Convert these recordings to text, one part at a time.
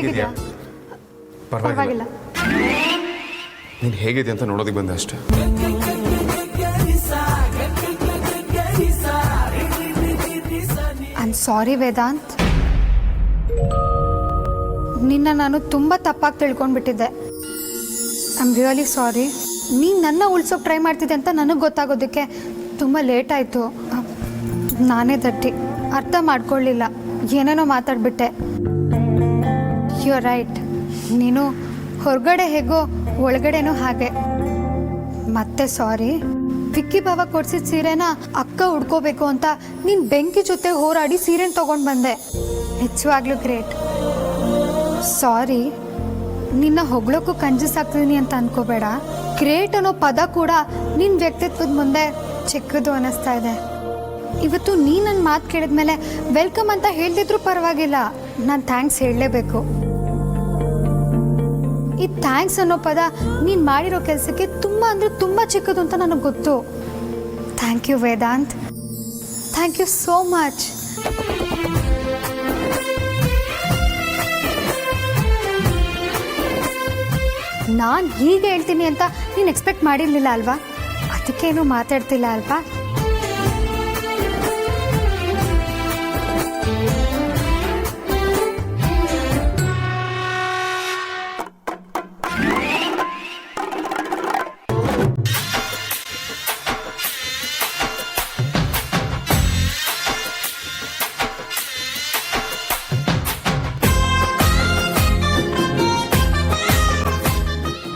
ಹೇಗಿದ್ಯಾ? ಪರವಾಗಿಲ್ಲ. ನೀನು ಹೇಗಿದೆ ಅಂತ ನೋಡೋದಕ್ಕೆ ಬಂದೆ ಅಷ್ಟೇ. I am sorry Vedant. ನಿನ್ನ ನಾನು ತುಂಬ ತಪ್ಪಾಗಿ ತಿಳ್ಕೊಂಡ್ಬಿಟ್ಟಿದ್ದೆ. I am really sorry. ನೀನು ನನ್ನ ಉಳ್ಸೋಕೆ ಟ್ರೈ ಮಾಡ್ತಿದ್ದೆ ಅಂತ ನನಗೆ ಗೊತ್ತಾಗೋದಕ್ಕೆ ತುಂಬ ಲೇಟ್ ಆಯಿತು. ನಾನೇ ದಟ್ಟಿ, ಅರ್ಥ ಮಾಡ್ಕೊಳ್ಳಿಲ್ಲ, ಏನೇನೋ ಮಾತಾಡ್ಬಿಟ್ಟೆ. You are right. ನೀನು ಹೊರಗಡೆ ಹೇಗೋ ಒಳಗಡೆನೂ ಹಾಗೆ. ಮತ್ತೆ ಸಾರಿ. ವಿಕ್ಕಿ ಬಾವ ಕೊಡ್ಸಿದ ಸೀರೆನ ಅಕ್ಕ ಉಡ್ಕೋಬೇಕು ಅಂತ ನೀನು ಬೆಂಕಿ ಜೊತೆ ಹೋರಾಡಿ ಸೀರೆನ ತೊಗೊಂಡು ಬಂದೆ. ನಿಜವಾಗ್ಲೂ ಗ್ರೇಟ್. ಸಾರಿ. ನಿನ್ನ ಹೊಗಳೋಕ್ಕೂ ಕಂಜೂಸ್ ಆಗ್ತಿದ್ದೀನಿ ಅಂತ ಅನ್ಕೋಬೇಡ. ಗ್ರೇಟ್ ಅನ್ನೋ ಪದ ಕೂಡ ನಿನ್ನ ವ್ಯಕ್ತಿತ್ವದ ಮುಂದೆ ಚಿಕ್ಕದು ಅನ್ನಿಸ್ತಾ ಇದೆ. ಇವತ್ತು ನೀ ನನ್ನ ಮಾತು ಕೇಳಿದ್ಮೇಲೆ ವೆಲ್ಕಮ್ ಅಂತ ಹೇಳ್ತಿದ್ರು ಪರವಾಗಿಲ್ಲ, ನಾನು ಥ್ಯಾಂಕ್ಸ್ ಹೇಳಲೇಬೇಕು. ಈ ಥ್ಯಾಂಕ್ಸ್ ಅನ್ನೋ ಪದ ನೀನು ಮಾಡಿರೋ ಕೆಲಸಕ್ಕೆ ತುಂಬ ಅಂದರೆ ತುಂಬ ಚಿಕ್ಕದು ಅಂತ ನನಗೆ ಗೊತ್ತು. Thank you Vedant. Thank you so much. ನಾನು ಹೀಗೆ ಹೇಳ್ತೀನಿ ಅಂತ ನೀನು ಎಕ್ಸ್ಪೆಕ್ಟ್ ಮಾಡಿರಲಿಲ್ಲ ಅಲ್ವಾ? ಅದಕ್ಕೇನು ಮಾತಾಡ್ತಿಲ್ಲ ಅಲ್ವಾ?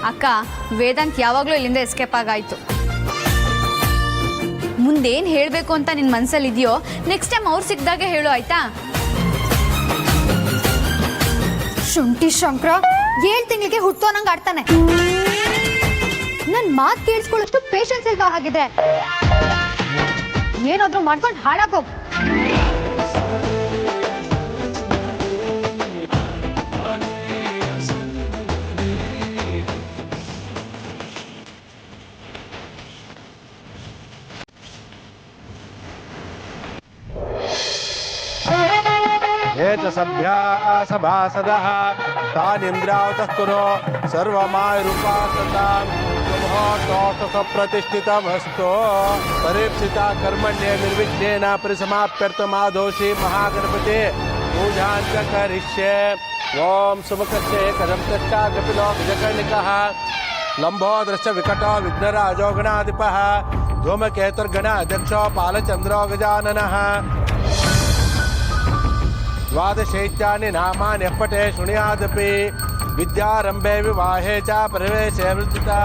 ಅಕ್ಕ, ವೇದಾಂತ್ ಯಾವಾಗಲೂ ಇಲ್ಲಿಂದ ಎಸ್ಕೇಪ್ ಆಗಾಯ್ತು. ಮುಂದೇನು ಹೇಳಬೇಕು ಅಂತ ನಿನ್ನ ಮನಸ್ಸಲ್ಲಿ ಇದೆಯೋ ನೆಕ್ಸ್ಟ್ ಟೈಮ್ ಅವ್ರು ಸಿಕ್ಕಿದಾಗ ಹೇಳು, ಆಯ್ತಾ? ಶುಂಠಿ ಶಂಕರ 7 ತಿಂಗಳಿಗೆ ಹುಟ್ಟೋ ನಂಗೆ ಆಡ್ತಾನೆ. ನನ್ನ ಮಾತು ಕೇಳಿಸ್ಕೊಳ್ಳೋಷ್ಟು ಪೇಷನ್ಸ್ ಇಲ್ವಾ ಹಾಗಿದ್ರೆ? ಏನಾದರೂ ಮಾಡ್ಕೊಂಡು ಹಾಳಾಗೋ. सभ्या सभासदः तानिन्द्रावतः कुरो सर्वमायुरुपासतां प्रतिष्ठितमस्तु परीक्षिता कर्मण्ये निर्विघ्नेन परिसमाप्यर्थमादोषि महागणपते पूजां च करिष्ये। ओम सुमुखस्य कदं तच्चा कपिलो गजकर्णिकः लम्बोदरश्च विकटो विघ्नराजो गणाधिपः धूमकेतुर्गण अध्यक्षो बालचन्द्रो गजाननः। द्वादशैत्यानि नामानि पठे शृणुयादपि विद्यारम्भे विवाहे च प्रवेशे वृत्तिता।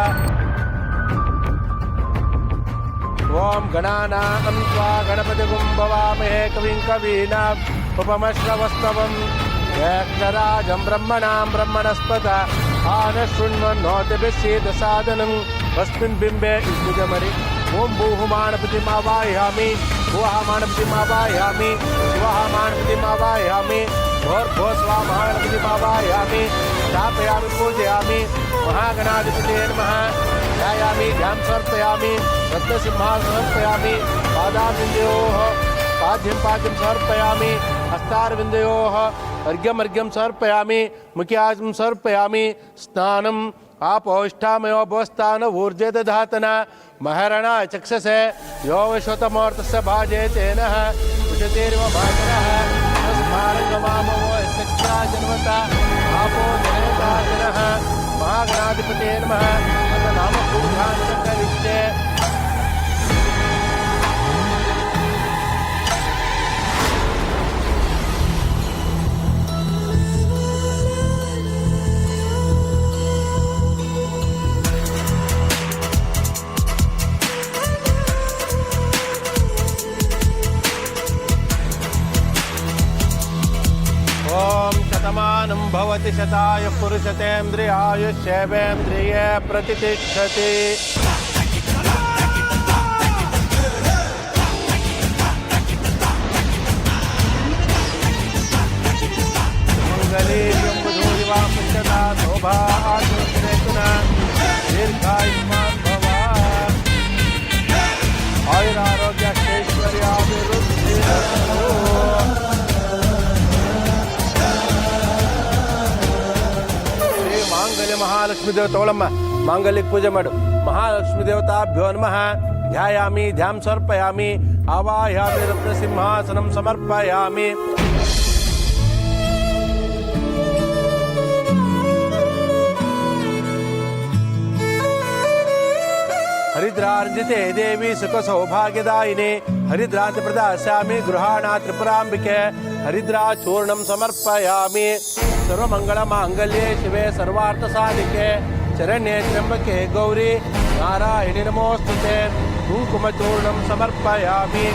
ओम गणानां त्वा गणपतिगुं भवामहे कविं कवीनाम् उपमश्रवस्तवं ज्येष्ठराजं ब्रह्मणां ब्रह्मणस्पत आनशृण्वन्नोतिभिस्सीदसादनं तस्मिन् बिम्बे इन्दुजमरि। ओम भूहुमानपतिमावाहयामि भूहमानपतिमावाहयामि शिवहमानपतिमावाहयामि भोर्भोस्वामहागणपतिमावाहयामि स्थापयामि पूजयामि महागणाधिपतये नमः। ध्यायामि ध्यान समर्पयामि रत्नसिंहासनं समर्पयामि पादारविन्दयोः पाद्यं समर्पयामि हस्तारविन्दयोः अर्घ्यमर्घ्यं समर्पयामि मुख्यासनं समर्पयामि स्नानम् आपोष्ठामयो भोस्तान ऊर्जे दधातना महरणा चक्षसे यो विश्वतमूर्तस्य भाजे तेन उचतेर्व भाजनः तस्मारङ्गमामो यस्य जन्मता आपो जनेताजनः महागणाधिपतये नमः। नाम पूजां च करिष्ये। शतमानं भवति शताय पुरुषतेन्द्रियायुष्येवेन्द्रिये प्रतिष्ठति। मंगलीयं वधूरिवां पुष्यता शोभा आयुष्येतुना दीर्घायुष्मान् भव आयुरारोग्यैश्वर्याभिवृद्धिः। ಮಹಾಲಕ್ಷ್ಮೀ ದೇವತೆ ತಗೊಳಮ್ಮ ಮಾಂಗಲ್ಯಕ್ಕೆ ಪೂಜೆ ಮಾಡು. ಮಹಾಲಕ್ಷ್ಮೀ ದೇವತಾಭ್ಯೋ ನಮಃ. ಧ್ಯಾಯಾಮಿ ಧ್ಯಾಂ ಸಮರ್ಪಯಾಮಿ ಆವಾಹಯಾಮಿ ರತ್ನಸಿಂಹಾಸನಂ ಸಮರ್ಪಯಾಮಿ. ಹರಿದ್ರಾರ್ಜಿತೆ ದೇವಿ ಸುಖ ಸೌಭಾಗ್ಯದಾಯಿನಿ ಹರಿದ್ರಾತಿ ಪ್ರದಾಸ್ಯಾಮಿ ಗೃಹಾಣ ತ್ರಿಪುರಾಂಬಿಕೆ ಹರಿದ್ರಾ ಚೂರ್ಣಂ ಸಮರ್ಪಯಾಮಿ. ಸರ್ವಮಂಗಳ ಮಾಂಗಲ್ಯೆ ಶಿವೆ ಸರ್ವಾರ್ಥ ಸಾಧಿಕೆ ಶರಣ್ಯೆ ತ್ರ್ಯಂಬಕೆ ಗೌರಿ ನಾರಾಯಣಿ ನಮೋಸ್ತುತೆ. ಕುಂಕುಮಚೂರ್ಣಂ ಸಮರ್ಪಯಾಮಿ.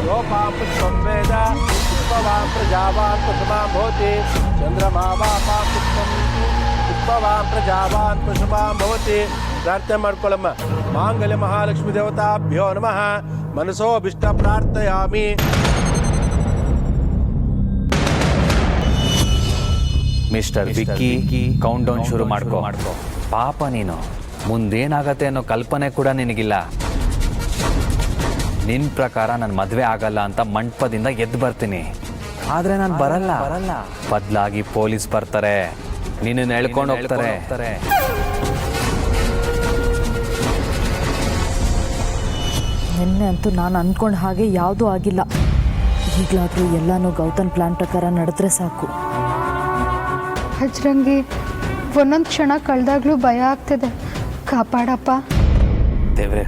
ಯೋಪಾಂ ಪುಷ್ಪಂ ವೇದ ಪುಷ್ಪವಾಂ ಪ್ರಜಾವಾನ್ ಕುಸುಮಾಂ ಭವತಿ ಚಂದ್ರಮಾ ವಾಪಾಂ ಪುಷ್ಪಂ ಪುಷ್ಪವಾಂ ಪ್ರಜಾವಾನ್ ಕುಸುಮಾಂ ಭವತಿ. ಪ್ರಾರ್ಥನೆ ಮಾಡ್ಕೊಳ್ಳಮ್ಮ. ಮಾಂಗಲ್ಯ ಮಹಾಲಕ್ಷ್ಮೀ ದೇವತಾಭ್ಯೋ ನಮಃ. ಮನಸೋಭಿಷ್ಟ ಪ್ರಾರ್ಥಯಾಮಿ. ಮಿಸ್ಟರ್ ವಿಕ್ಕಿ ಕೌಂಟ್ ಡೌನ್ ಶುರು ಮಾಡ್ಕೋ. ಪಾಪ ನೀನು ಮುಂದೇನಾಗತ್ತೆ ಅನ್ನೋ ಕಲ್ಪನೆ ಕೂಡ ನಿನಗಿಲ್ಲ. ನಿನ್ನ ಪ್ರಕಾರ ನನ್ನ ಮದುವೆ ಆಗಲ್ಲ ಅಂತ ಮಂಟಪದಿಂದ ಎದ್ದು ಬರ್ತೀನಿ, ಆದರೆ ನಾನು ಬರಲ್ಲ. ಬದಲಾಗಿ ಪೊಲೀಸ್ ಬರ್ತಾರೆ, ನಿನ್ನನ್ನು ಎಳ್ಕೊಂಡು ಹೋಗ್ತಾರೆ. ನಿನ್ನೆ ಅಂತೂ ನಾನು ಅಂದ್ಕೊಂಡ ಹಾಗೆ ಯಾವುದೂ ಆಗಿಲ್ಲ. ಈಗಲಾದರೂ ಎಲ್ಲನೂ ಗೌತಮ್ ಪ್ಲಾನ್ ಪ್ರಕಾರ ನಡೆದ್ರೆ ಸಾಕು. ಹಜ್ರಂಗಿ, ಒಂದೊಂದು ಕ್ಷಣ ಕಳೆದಾಗ್ಲೂ ಭಯ ಆಗ್ತಿದೆ. ಕಾಪಾಡಪ್ಪ ದೇವ್ರೆ.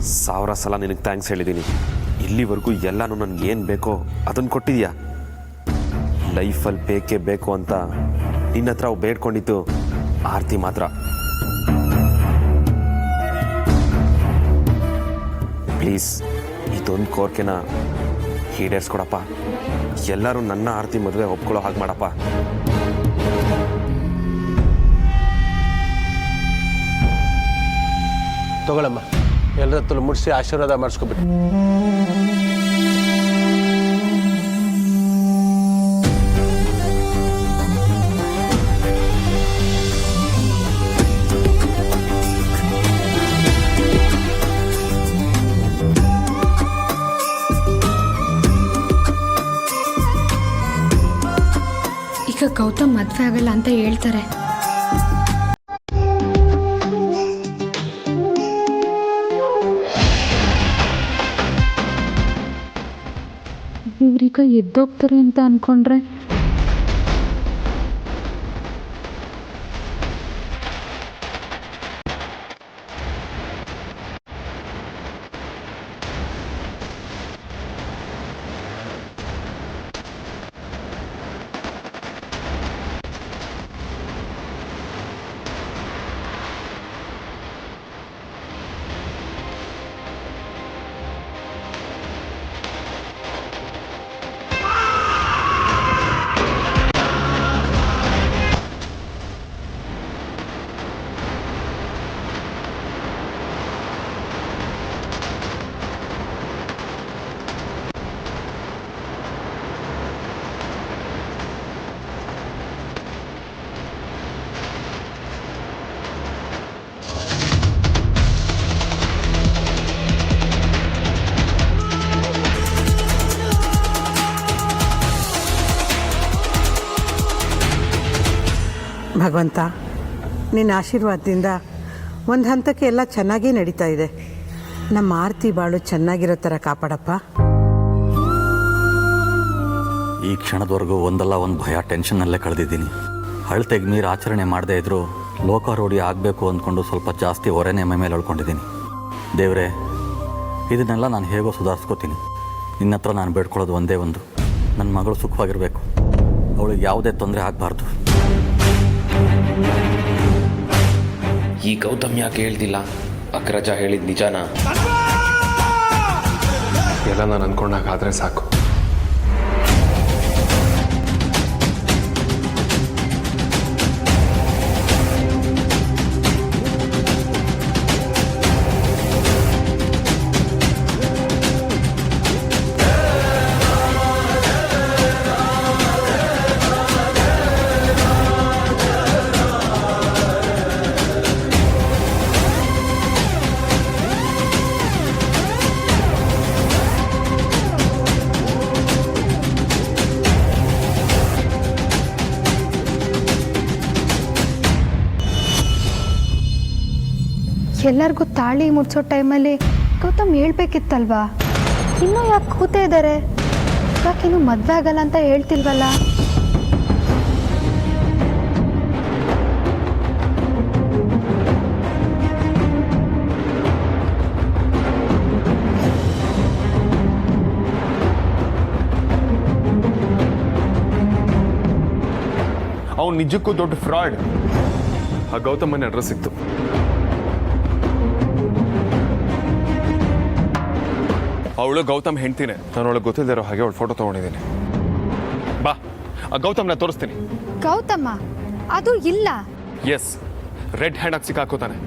1000 ಸಲ ನಿನಗೆ ಥ್ಯಾಂಕ್ಸ್ ಹೇಳಿದ್ದೀನಿ. ಇಲ್ಲಿವರೆಗೂ ಎಲ್ಲನೂ ನನಗೆ ಏನು ಬೇಕೋ ಅದನ್ನು ಕೊಟ್ಟಿದ್ಯಾ. ಲೈಫಲ್ಲಿ ಬೇಕೇ ಬೇಕು ಅಂತ ನಿನ್ನ ಹತ್ರ ಬೇಡ್ಕೊಂಡಿದ್ದು ಆರತಿ ಮಾತ್ರ. ಪ್ಲೀಸ್ ಇದೊಂದು ಕೋರಿಕೆನ ಈಡೇರಿಸ್ಕೊಡಪ್ಪ. ಎಲ್ಲರೂ ನನ್ನ ಆರತಿ ಮದುವೆ ಒಪ್ಕೊಳ್ಳೋ ಹಾಗೆ ಮಾಡಪ್ಪ. ತಗೊಳಮ್ಮ, ಎಲ್ಲರ ಹತ್ರ ಮುಡಿಸಿ ಆಶೀರ್ವಾದ ಮಾಡಿಸ್ಕೊಬಿಟ್ಟು. ಈಗ ಗೌತಮ್ ಮದುವೆ ಆಗಲ್ಲ ಅಂತ ಹೇಳ್ತಾರೆ. ಇವ್ರೀಗ ಎದ್ದೋಗ್ತಾರೆ ಅಂತ ಅನ್ಕೊಂಡ್ರೆ ಭಗವಂತ, ನಿನ್ನ ಆಶೀರ್ವಾದದಿಂದ ಒಂದು ಹಂತಕ್ಕೆ ಎಲ್ಲ ಚೆನ್ನಾಗೇ ನಡೀತಾ ಇದೆ. ನಮ್ಮ ಆರತಿ ಬಾಳು ಚೆನ್ನಾಗಿರೋ ಥರ ಕಾಪಾಡಪ್ಪ. ಈ ಕ್ಷಣದವರೆಗೂ ಒಂದಲ್ಲ ಒಂದು ಭಯ ಟೆನ್ಷನ್ನಲ್ಲೇ ಕಳೆದಿದ್ದೀನಿ. ಅಳತೆಗೆ ಮೀರಿ ಆಚರಣೆ ಮಾಡದೇ ಇದ್ದರೂ ಲೋಕಾರೂಢಿ ಆಗಬೇಕು ಅಂದ್ಕೊಂಡು ಸ್ವಲ್ಪ ಜಾಸ್ತಿ ಹೊರೆನೇ ಮೈ ಮೇಲೆ ಹೇಳ್ಕೊಂಡಿದ್ದೀನಿ. ದೇವರೇ, ಇದನ್ನೆಲ್ಲ ನಾನು ಹೇಗೋ ಸುಧಾರಿಸ್ಕೋತೀನಿ. ನಿನ್ನ ಹತ್ರ ನಾನು ಬೇಡ್ಕೊಳ್ಳೋದು ಒಂದೇ ಒಂದು, ನನ್ನ ಮಗಳು ಸುಖವಾಗಿರಬೇಕು. ಅವಳಿಗೆ ಯಾವುದೇ ತೊಂದರೆ ಆಗಬಾರ್ದು. ಈ ಗೌತಮ್ ಯಾಕೆ ಹೇಳ್ದಿಲ್ಲ? ಅಗ್ರಜ ಹೇಳಿದ ನಿಜಾನ? ಎಲ್ಲ ನಾನು ಅಂದ್ಕೊಂಡಾಗಾದರೆ ಸಾಕು. ಎಲ್ಲರಿಗೂ ತಾಳಿ ಮುಟ್ಸೋ ಟೈಮಲ್ಲಿ ಗೌತಮ್ ಹೇಳ್ಬೇಕಿತ್ತಲ್ವಾ? ಇನ್ನೂ ಯಾಕೆ ಕೂತೇ ಇದ್ದಾರೆ? ಯಾಕಿನ್ನೂ ಮದುವೆ ಆಗಲ್ಲ ಅಂತ ಹೇಳ್ತಿಲ್ವಲ್ಲ? ಅವ್ನು ನಿಜಕ್ಕೂ ದೊಡ್ಡ ಫ್ರಾಡ್. ಆ ಗೌತಮನ ಅಡ್ರೆಸ್ ಸಿಕ್ತು. ಅವಳು ಗೌತಮ್ ಹೆಂಡ್ತಿನೇ. ನಾನು ಅವಳು ಗೊತ್ತಿಲ್ಲದಿರೋ ಹಾಗೆ ಅವಳು ಫೋಟೋ ತೊಗೊಂಡಿದ್ದೀನಿ. ಬಾ, ಆ ಗೌತಮ್ನ ತೋರಿಸ್ತೀನಿ. ಗೌತಮ ಅದು ಇಲ್ಲ. ಎಸ್, ರೆಡ್ ಹ್ಯಾಂಡ್ ಆಗಿ ಸಿಕ್ಕಾಕೋತಾನೆ.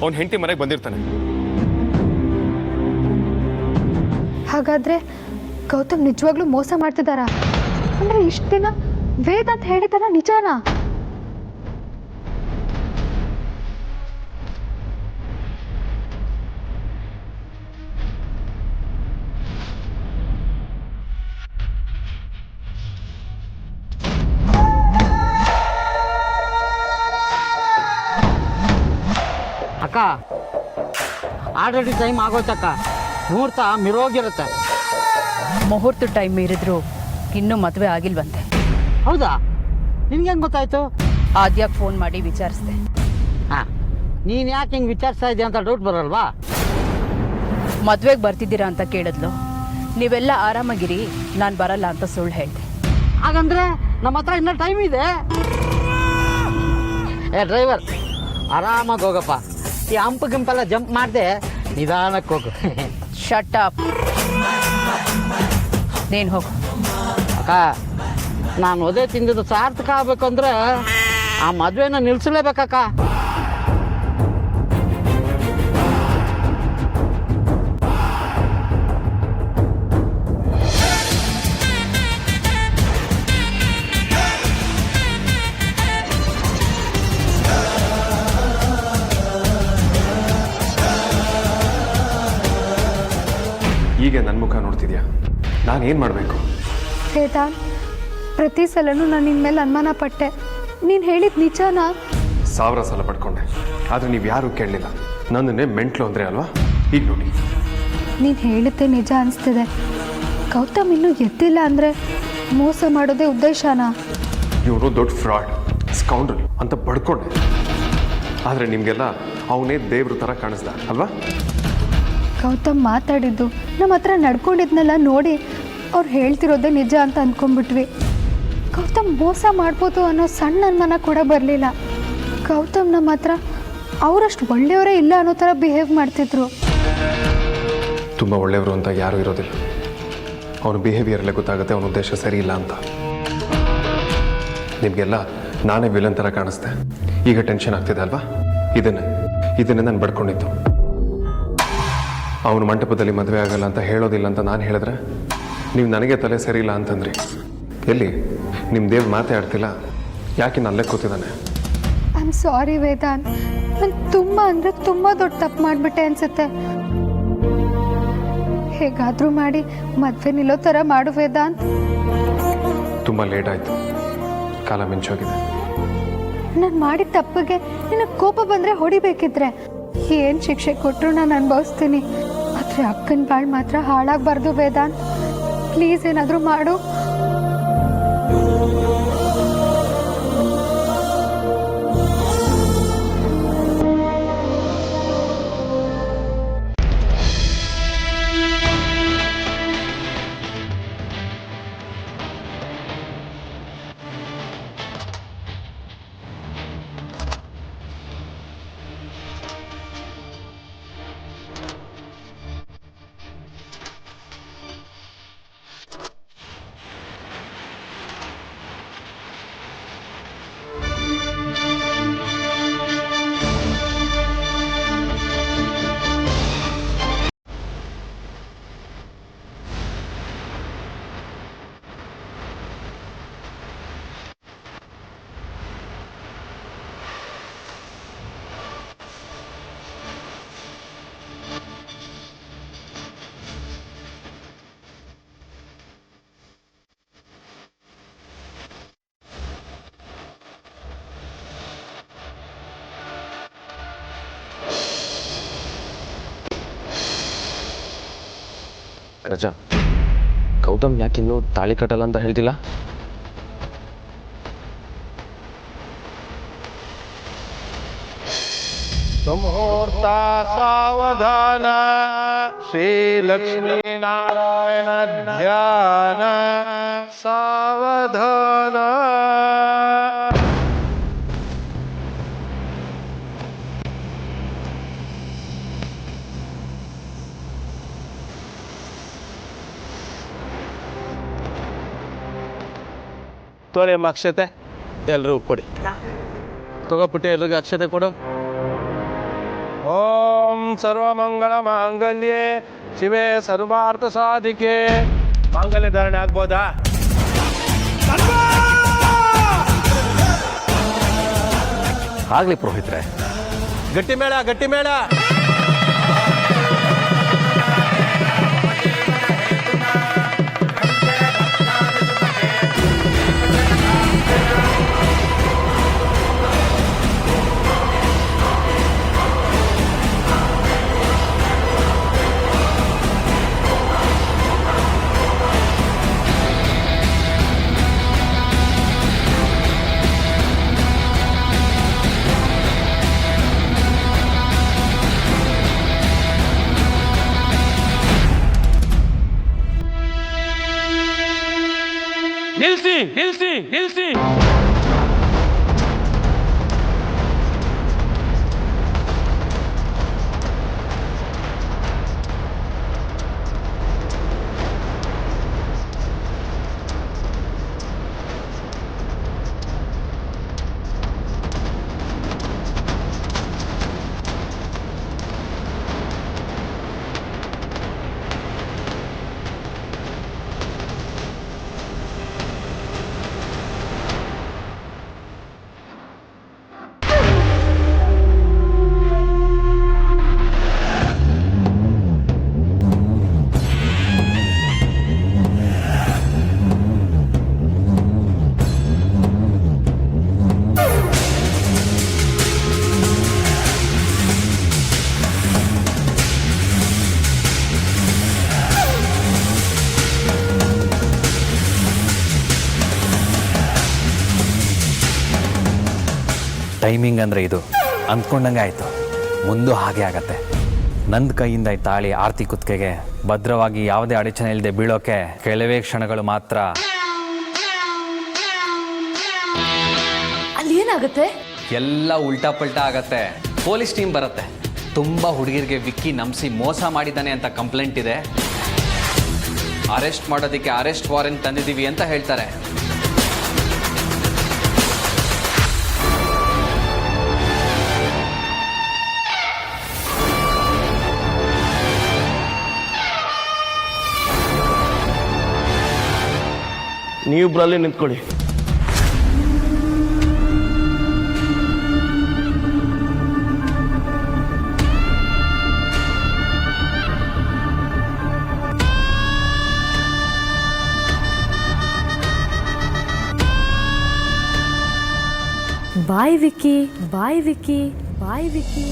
ಅವ್ನ ಹೆಂಡತಿ ಮನೆಗೆ ಬಂದಿರ್ತಾನೆ. ಹಾಗಾದ್ರೆ ಗೌತಮ್ ನಿಜವಾಗ್ಲೂ ಮೋಸ ಮಾಡ್ತಿದ್ದಾರಾ? ಅಂದ್ರೆ ಇಷ್ಟು ದಿನ ವೇದಾಂತ್ ಹೇಳಿದಾರ ನಿಜಾನಾ? ಅಕ್ಕ ಆಲ್ರೆಡಿ ಟೈಮ್ ಆಗೋಯ್ತಕ್ಕ. ಮುಹೂರ್ತ ಮಿರೋಗಿರುತ್ತೆ. ಮುಹೂರ್ತ ಟೈಮ್ ಮೀರಿದ್ರು ಇನ್ನೂ ಮದುವೆ ಆಗಿಲ್ವಂತೆ. ಹೌದಾ? ನಿನ್ಗೆ ಹೆಂಗೆ ಗೊತ್ತಾಯ್ತು? ಆದ್ಯಾಗ ಫೋನ್ ಮಾಡಿ ವಿಚಾರಿಸಿದೆ. ಹಾಂ, ನೀನು ಯಾಕೆ ಹಿಂಗೆ ವಿಚಾರಿಸ್ತಾ ಇದೆಯಾ ಅಂತ ಡೌಟ್ ಬರಲ್ವಾ? ಮದುವೆಗೆ ಬರ್ತಿದ್ದೀರಾ ಅಂತ ಕೇಳಿದ್ಲು. ನೀವೆಲ್ಲ ಆರಾಮಾಗಿರಿ, ನಾನು ಬರಲ್ಲ ಅಂತ ಸುಳ್ಳು ಹೇಳಿದೆ. ಹಾಗಂದ್ರೆ ನಮ್ಮ ಹತ್ರ ಇನ್ನೂ ಟೈಮ್ ಇದೆ. ಏ ಡ್ರೈವರ್, ಆರಾಮಾಗಿ ಹೋಗಪ್ಪ. ಈ ಹಂಪು ಗಿಂಪೆಲ್ಲ ಜಂಪ್ ಮಾಡಿದೆ, ನಿಧಾನಕ್ಕೆ ಹೋಗು. Shut up. ನೀನು ಹೋಗು. ಅಕ್ಕ, ನಾನು ಒದೇ ತಿಂದಿದ್ದು ಸಾರ್ಥಕ ಆಗಬೇಕು ಅಂದರೆ ಆ ಮದುವೆನ ನಿಲ್ಲಿಸಲೇಬೇಕಕ್ಕ. ಈಗ ನನ್ನ ಮುಖ ನೋಡ್ತಿದ್ಯಾ? ನಾನೇನು ಮಾಡಬೇಕು? ವೇದಾಂತ್, ಪ್ರತಿ ಸಲನೂ ನಾನು ನಿನ್ನ ಮೇಲೆ ಅನುಮಾನ ಪಟ್ಟೆ. ನೀನು ಹೇಳಿದ ನಿಜನಾ? 1000 ಸಲ ಪಡ್ಕೊಂಡೆ, ಆದರೆ ನೀವು ಯಾರೂ ಕೇಳಲಿಲ್ಲ. ನನ್ನನ್ನೇ ಮೆಂಟ್ಲು ಅಂದರೆ ಅಲ್ವಾ? ಈಗ ನೋಡಿ, ನೀನು ಹೇಳಿದ್ದೆ ನಿಜ ಅನಿಸ್ತಿದೆ. ಗೌತಮ್ ಇನ್ನೂ ಎದ್ದಿಲ್ಲ ಅಂದರೆ ಮೋಸ ಮಾಡೋದೇ ಉದ್ದೇಶನಾ? ಇವನು ದೊಡ್ಡ ಫ್ರಾಡ್, ಸ್ಕೌಂಡ್ರಲ್ ಅಂತ ಪಡ್ಕೊಂಡೆ. ಆದರೆ ನಿಮಗೆಲ್ಲ ಅವನೇ ದೇವ್ರ ಥರ ಕಾಣಿಸ್ದ ಅಲ್ವಾ? ಗೌತಮ್ ಮಾತಾಡಿದ್ದು, ನಮ್ಮ ಹತ್ರ ನಡ್ಕೊಂಡಿದ್ನೆಲ್ಲ ನೋಡಿ ಅವ್ರು ಹೇಳ್ತಿರೋದೇ ನಿಜ ಅಂತ ಅಂದ್ಕೊಂಡ್ಬಿಟ್ವಿ. ಗೌತಮ್ ಮೋಸ ಮಾಡ್ಬೋದು ಅನ್ನೋ ಸಣ್ಣ ಅನುಮಾನ ಕೂಡ ಬರಲಿಲ್ಲ. ಗೌತಮ್ ನಮ್ಮ ಹತ್ರ ಅವರಷ್ಟು ಒಳ್ಳೆಯವರೇ ಇಲ್ಲ ಅನ್ನೋ ಥರ ಬಿಹೇವ್ ಮಾಡ್ತಿದ್ರು. ತುಂಬ ಒಳ್ಳೆಯವರು ಅಂತ ಯಾರೂ ಇರೋದಿಲ್ಲ. ಅವನ ಬಿಹೇವಿಯರಲ್ಲೇ ಗೊತ್ತಾಗುತ್ತೆ ಅವನ ಉದ್ದೇಶ ಸರಿ ಇಲ್ಲ ಅಂತ. ನಿಮಗೆಲ್ಲ ನಾನೇ ವಿಲನ್ ಥರ ಕಾಣಿಸ್ದೆ. ಈಗ ಟೆನ್ಷನ್ ಆಗ್ತಿದೆ ಅಲ್ವಾ? ಇದನ್ನೇ ನಾನು ಬಡ್ಕೊಂಡಿದ್ದು. ಅವನು ಮಂಟಪದಲ್ಲಿ ಮದುವೆ ಆಗಲ್ಲ ಅಂತ ಹೇಳೋದಿಲ್ಲ ಅಂತ ನಾನು ಹೇಳಿದ್ರೆ ನೀವು ನನಗೆ ತಲೆ ಸರಿ ಇಲ್ಲ ಅಂತಂದ್ರಿ. ಎಲ್ಲಿ ನಿಮ್ಮ ದೇವ್ ಮಾತೇ ಆಡ್ತಿಲ್ಲ, ಯಾಕೆ ನಲ್ಲೇ ಕೂತಿದ್ದಾನೆ? ಐ ಆಮ್ ಸಾರಿ ವೇದಾಂತ್, ನಾನು ತುಂಬ ಅಂದರೆ ತುಂಬ ದೊಡ್ಡ ತಪ್ಪು ಮಾಡಿಬಿಟ್ಟೆ ಅನಿಸುತ್ತೆ. ಹೇಗಾದರೂ ಮಾಡಿ ಮದುವೆ ನಿಲ್ಲೋ ಥರ ಮಾಡು ವೇದಾಂತ್. ತುಂಬ ಲೇಟ್ ಆಯಿತು, ಕಾಲ ಮಿಂಚೋಗಿದೆ. ನಾನು ಮಾಡಿದ ತಪ್ಪಿಗೆ ನಿನಗೆ ಕೋಪ ಬಂದರೆ ಹೊಡಿಬೇಕಿದ್ರೆ ಏನು ಶಿಕ್ಷೆ ಕೊಟ್ಟರು ನಾನು ಅನುಭವಿಸ್ತೀನಿ. ಆದರೆ ಅಕ್ಕನ ಬಾಳು ಮಾತ್ರ ಹಾಳಾಗಬಾರ್ದು ವೇದಾಂತ್. ಪ್ಲೀಸ್ ಏನಾದರೂ ಮಾಡು. ರಜಾ, ಗೌತಮ್ ಯಾಕಿನ್ನೂ ತಾಳಿ ಕಟ್ಟಲ್ಲ ಅಂತ ಹೇಳ್ತಿಲ್ಲ? ಮುಹೂರ್ತ ಸಾವಧಾನ, ಶ್ರೀ ಲಕ್ಷ್ಮೀ ನಾರಾಯಣ ಧ್ಯಾನ ಸಾವಧಾನ. ತೋರಿ ಅಮ್ಮ ಅಕ್ಷತೆ, ಎಲ್ರಿಗೂ ಕೊಡಿ. ತಗೋಬಿಟ್ಟು ಎಲ್ರಿಗೂ ಅಕ್ಷತೆ ಕೊಡು. ಓಂ ಸರ್ವಮಂಗಳ ಮಾಂಗಲ್ಯೆ ಶಿವೆ ಸರ್ವಾರ್ಥ ಸಾಧಿಕೆ. ಮಾಂಗಲ್ಯ ಧಾರಣೆ ಆಗ್ಬೋದಾ? ಆಗಲಿ ಪುರೋಹಿತ್ರೆ. ಗಟ್ಟಿ ಮೇಳ, ಗಟ್ಟಿ ಮೇಳ. ನಿಲ್ಸಿ ನಿಲ್ಸಿ ನಿಲ್ಸಿ. ಟೈಮಿಂಗ್ ಅಂದರೆ ಇದು ಅಂದ್ಕೊಂಡಂಗೆ ಆಯಿತು. ಮುಂದೂ ಹಾಗೆ ಆಗತ್ತೆ. ನಂದು ಕೈಯಿಂದ ಈ ತಾಳಿ ಆರತಿ ಕುತ್ತಿಗೆಗೆ ಭದ್ರವಾಗಿ ಯಾವುದೇ ಅಡಚಣೆ ಇಲ್ಲದೆ ಬೀಳೋಕೆ ಕೆಲವೇ ಕ್ಷಣಗಳು ಮಾತ್ರ. ಅಲ್ಲಿ ಏನಾಗುತ್ತೆ? ಎಲ್ಲ ಉಲ್ಟಾ ಪಲ್ಟಾ ಆಗತ್ತೆ. ಪೊಲೀಸ್ ಟೀಮ್ ಬರುತ್ತೆ. ತುಂಬ ಹುಡುಗಿರಿಗೆ ವಿಕ್ಕಿ ನಂಬಿಸಿ ಮೋಸ ಮಾಡಿದ್ದಾನೆ ಅಂತ ಕಂಪ್ಲೇಂಟ್ ಇದೆ. ಅರೆಸ್ಟ್ ಮಾಡೋದಕ್ಕೆ ಅರೆಸ್ಟ್ ವಾರೆಂಟ್ ತಂದಿದ್ದೀವಿ ಅಂತ ಹೇಳ್ತಾರೆ. ನೀವಿಬ್ಬರಲ್ಲಿ ನಿಂತ್ಕೊಳ್ಳಿ. ಬಾಯ್ ವಿಕ್ಕಿ, ಬಾಯ್ ವಿಕ್ಕಿ, ಬಾಯ್ ವಿಕ್ಕಿ.